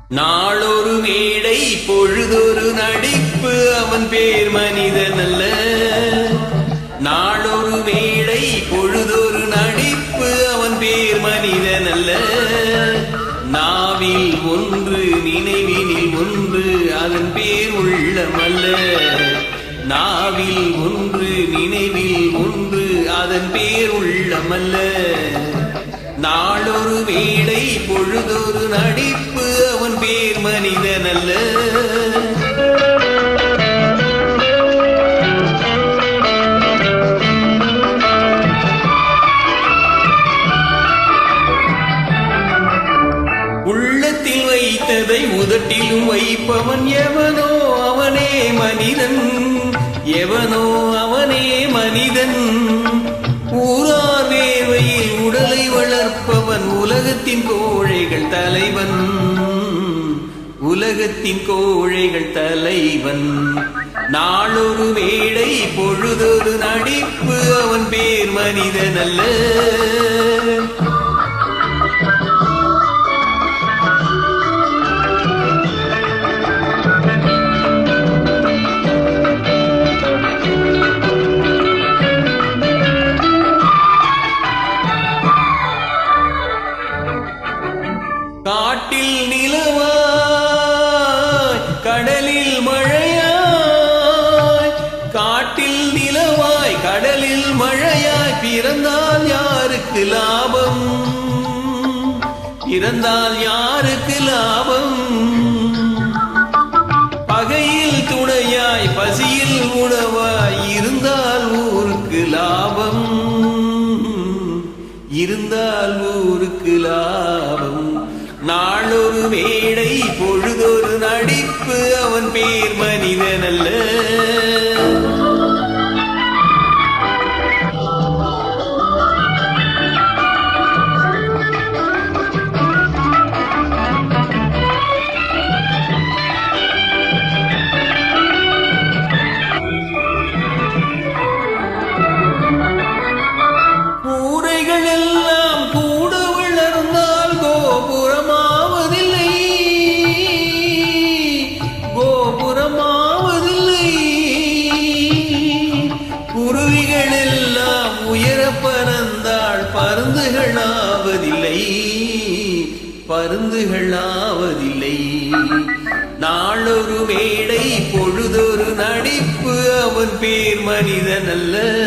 நாளொரு மேடை பொழுதொரு நடிப்பு அவன் பேர் மனிதன் அல்ல. நாளொரு மேடை பொழுதொரு நடிப்பு அவன் பேர் மனிதன் அல்ல. நாவில் ஒன்று நினைவினில் ஒன்று அதன் பேர் உள்ளமல்ல. நாவில் ஒன்று நினைவில் ஒன்று அதன் பேர் உள்ளமல்ல. நாளொரு மேடை பொழுதொரு நடிப்பு அவன் பேர் மனிதன் அல்ல. உள்ளத்தில் வைத்ததை உதட்டிலும் வைப்பவன் எவனோ அவனே மனிதன். எவனோ அவனே மனிதன். ஊரார் வேர்வையில் உடலை வளர்ப்பவன் உலகத்தின் கோழைகள் தலைவன். உலகத்தின் கோழைகள் தலைவன். நாளொரு மேடை பொழுதொரு நடிப்பு அவன் பேர் மனிதன் அல்ல. காட்டில் நிலவாய் கடலில் மழையாய். காட்டில் நிலவாய் கடலில் மழையாய். பிறந்தால் யாருக்கு லாபம்? பிறந்தால் யாருக்கு லாபம்? பகையில் துணையாய் பசியில் உணவாய் இருந்தால் ஊருக்கு லாபம். இருந்தால் ஊருக்கு லாபம். நாளொரு மேடை பொழுதொரு நடிப்பு அவன் பேர் மனிதன் அல்ல. கூரைகள் எல்லாம் கூட வளர்ந்தால் கோபுரமாவதில்லை. கோபுரமாவதில்லை. குருவிகள் எல்லாம் உயர பறந்தால் பருந்துகள் ஆவதில்லை. பருந்துகள் ஆவதில்லை. நாளொரு மேடை பொழுதொரு நடிப்பு அவன் பேர் மனிதன் அல்ல.